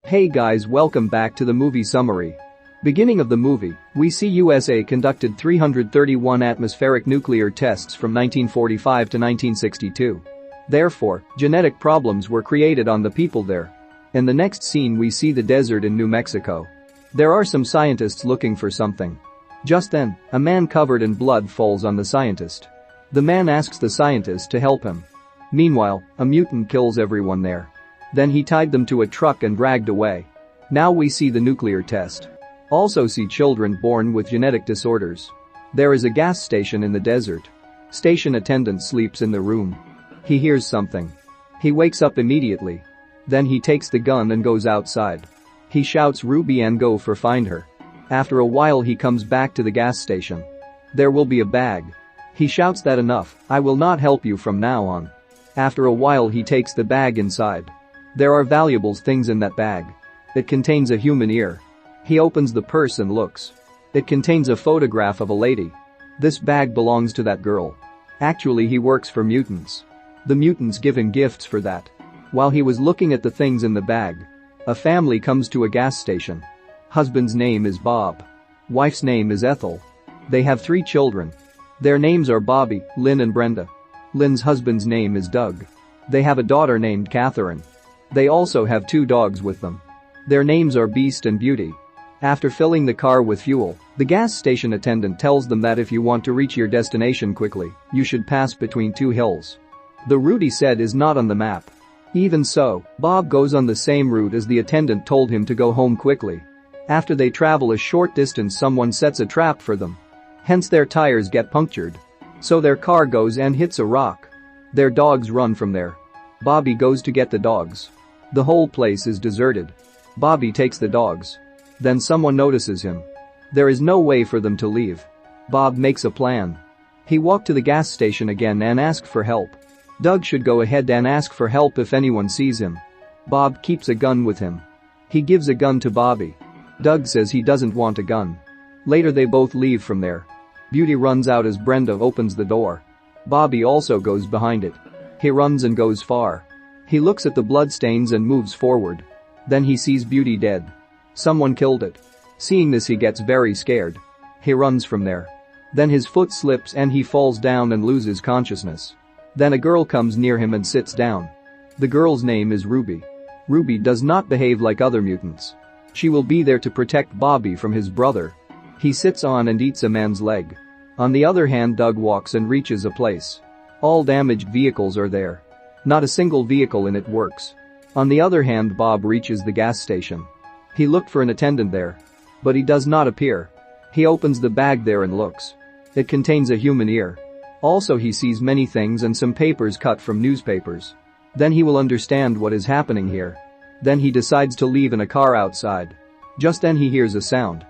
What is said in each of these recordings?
Hey guys, welcome back to the movie summary. Beginning of the movie, we see USA conducted 331 atmospheric nuclear tests from 1945 to 1962. Therefore, genetic problems were created on the people there. In the next scene we see the desert in New Mexico. There are some scientists looking for something. Just then, a man covered in blood falls on the scientist. The man asks the scientist to help him. Meanwhile, a mutant kills everyone there. Then he tied them to a truck and dragged away. Now we see the nuclear test. Also see children born with genetic disorders. There is a gas station in the desert. Station attendant sleeps in the room. He hears something. He wakes up immediately. Then he takes the gun and goes outside. He shouts Ruby and go for find her. After a while he comes back to the gas station. There will be a bag. He shouts that enough, I will not help you from now on. After a while he takes the bag inside. There are valuable things in that bag. It contains a human ear. He opens the purse and looks. It contains a photograph of a lady. This bag belongs to that girl. Actually he works for mutants. The mutants give him gifts for that. While he was looking at the things in the bag, a family comes to a gas station. Husband's name is Bob. Wife's name is Ethel. They have 3 children. Their names are Bobby, Lynn and Brenda. Lynn's husband's name is Doug. They have a daughter named Catherine. They also have 2 dogs with them. Their names are Beast and Beauty. After filling the car with fuel, the gas station attendant tells them that if you want to reach your destination quickly, you should pass between 2 hills. The route he said is not on the map. Even so, Bob goes on the same route as the attendant told him to go home quickly. After they travel a short distance, someone sets a trap for them. Hence their tires get punctured. So their car goes and hits a rock. Their dogs run from there. Bobby goes to get the dogs. The whole place is deserted. Bobby takes the dogs. Then someone notices him. There is no way for them to leave. Bob makes a plan. He walked to the gas station again and asked for help. Doug should go ahead and ask for help if anyone sees him. Bob keeps a gun with him. He gives a gun to Bobby. Doug says he doesn't want a gun. Later they both leave from there. Beauty runs out as Brenda opens the door. Bobby also goes behind it. He runs and goes far. He looks at the bloodstains and moves forward. Then he sees Beauty dead. Someone killed it. Seeing this he gets very scared. He runs from there. Then his foot slips and he falls down and loses consciousness. Then a girl comes near him and sits down. The girl's name is Ruby. Ruby does not behave like other mutants. She will be there to protect Bobby from his brother. He sits on and eats a man's leg. On the other hand, Doug walks and reaches a place. All damaged vehicles are there. Not a single vehicle in it works. On the other hand, Bob reaches the gas station. He looked for an attendant there. But he does not appear. He opens the bag there and looks. It contains a human ear. Also he sees many things and some papers cut from newspapers. Then he will understand what is happening here. Then he decides to leave in a car outside. Just then he hears a sound.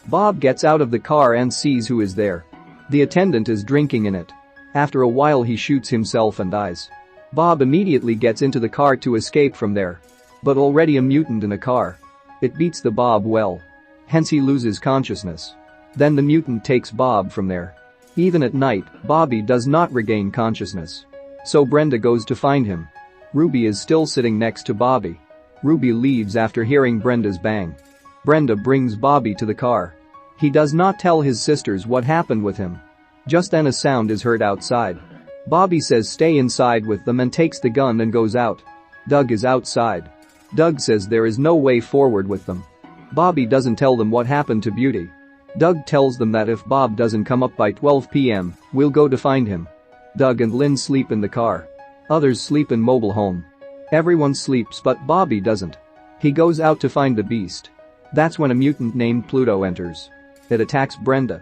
Bob gets out of the car and sees who is there. The attendant is drinking in it. After a while he shoots himself and dies. Bob immediately gets into the car to escape from there. But already a mutant in a car. It beats the Bob well. Hence he loses consciousness. Then the mutant takes Bob from there. Even at night, Bobby does not regain consciousness. So Brenda goes to find him. Ruby is still sitting next to Bobby. Ruby leaves after hearing Brenda's bang. Brenda brings Bobby to the car. He does not tell his sisters what happened with him. Just then a sound is heard outside. Bobby says stay inside with them and takes the gun and goes out. Doug is outside. Doug says there is no way forward with them. Bobby doesn't tell them what happened to Beauty. Doug tells them that if Bob doesn't come up by 12 p.m., we'll go to find him. Doug and Lynn sleep in the car. Others sleep in mobile home. Everyone sleeps but Bobby doesn't. He goes out to find the beast. That's when a mutant named Pluto enters. It attacks Brenda.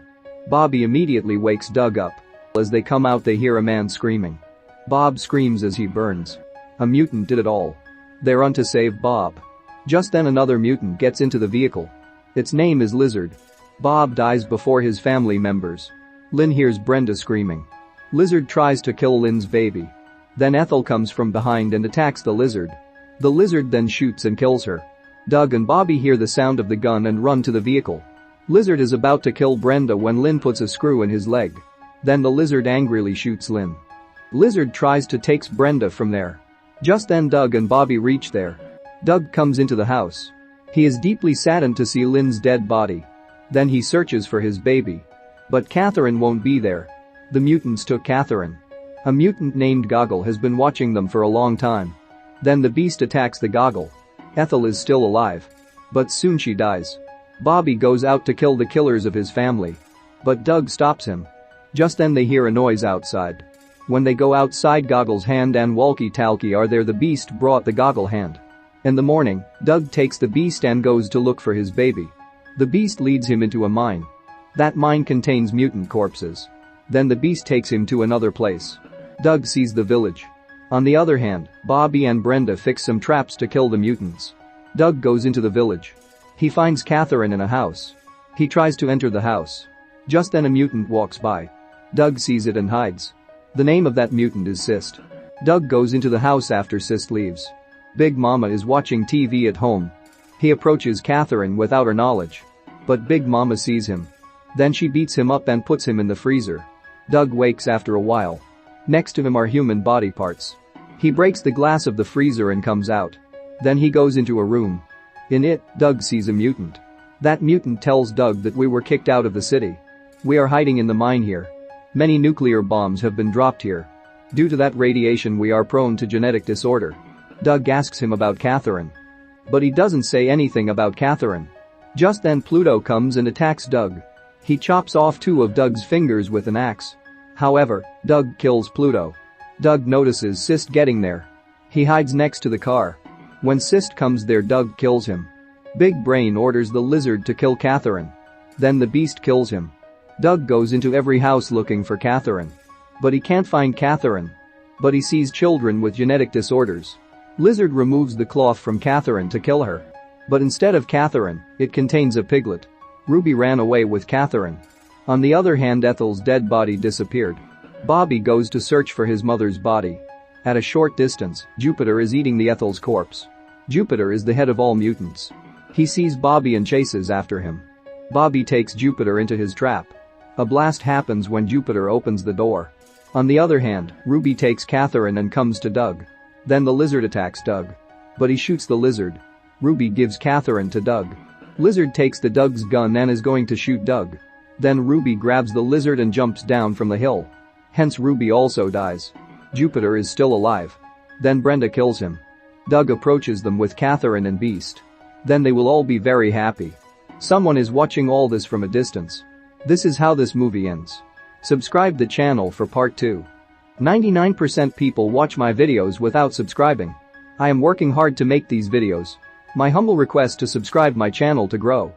Bobby immediately wakes Doug up. As they come out they hear a man screaming. Bob screams as he burns. A mutant did it all. They run to save Bob. Just then another mutant gets into the vehicle. Its name is Lizard. Bob dies before his family members. Lynn hears Brenda screaming. Lizard tries to kill Lynn's baby. Then Ethel comes from behind and attacks the lizard. The lizard then shoots and kills her. Doug and Bobby hear the sound of the gun and run to the vehicle. Lizard is about to kill Brenda when Lynn puts a screw in his leg. Then the lizard angrily shoots Lynn. Lizard tries to take Brenda from there. Just then Doug and Bobby reach there. Doug comes into the house. He is deeply saddened to see Lynn's dead body. Then he searches for his baby. But Catherine won't be there. The mutants took Catherine. A mutant named Goggle has been watching them for a long time. Then the beast attacks the Goggle. Ethel is still alive. But soon she dies. Bobby goes out to kill the killers of his family. But Doug stops him. Just then they hear a noise outside. When they go outside, Goggle's hand and walkie-talkie are there. The beast brought the Goggle hand. In the morning, Doug takes the beast and goes to look for his baby. The beast leads him into a mine. That mine contains mutant corpses. Then the beast takes him to another place. Doug sees the village. On the other hand, Bobby and Brenda fix some traps to kill the mutants. Doug goes into the village. He finds Catherine in a house. He tries to enter the house. Just then a mutant walks by. Doug sees it and hides. The name of that mutant is Cyst. Doug goes into the house after Cyst leaves. Big Mama is watching TV at home. He approaches Catherine without her knowledge. But Big Mama sees him. Then she beats him up and puts him in the freezer. Doug wakes after a while. Next to him are human body parts. He breaks the glass of the freezer and comes out. Then he goes into a room. In it, Doug sees a mutant. That mutant tells Doug that we were kicked out of the city. We are hiding in the mine here. Many nuclear bombs have been dropped here. Due to that radiation we are prone to genetic disorder. Doug asks him about Catherine. But he doesn't say anything about Catherine. Just then Pluto comes and attacks Doug. He chops off 2 of Doug's fingers with an axe. However, Doug kills Pluto. Doug notices Cyst getting there. He hides next to the car. When Cyst comes there, Doug kills him. Big Brain orders the lizard to kill Catherine. Then the beast kills him. Doug goes into every house looking for Catherine. But he can't find Catherine. But he sees children with genetic disorders. Lizard removes the cloth from Catherine to kill her. But instead of Catherine, it contains a piglet. Ruby ran away with Catherine. On the other hand, Ethel's dead body disappeared. Bobby goes to search for his mother's body. At a short distance, Jupiter is eating the Ethel's corpse. Jupiter is the head of all mutants. He sees Bobby and chases after him. Bobby takes Jupiter into his trap. A blast happens when Jupiter opens the door. On the other hand, Ruby takes Catherine and comes to Doug. Then the lizard attacks Doug. But he shoots the lizard. Ruby gives Catherine to Doug. Lizard takes the Doug's gun and is going to shoot Doug. Then Ruby grabs the lizard and jumps down from the hill. Hence Ruby also dies. Jupiter is still alive. Then Brenda kills him. Doug approaches them with Catherine and Beast. Then they will all be very happy. Someone is watching all this from a distance. This is how this movie ends. Subscribe the channel for part 2. 99% people watch my videos without subscribing. I am working hard to make these videos. My humble request to subscribe my channel to grow.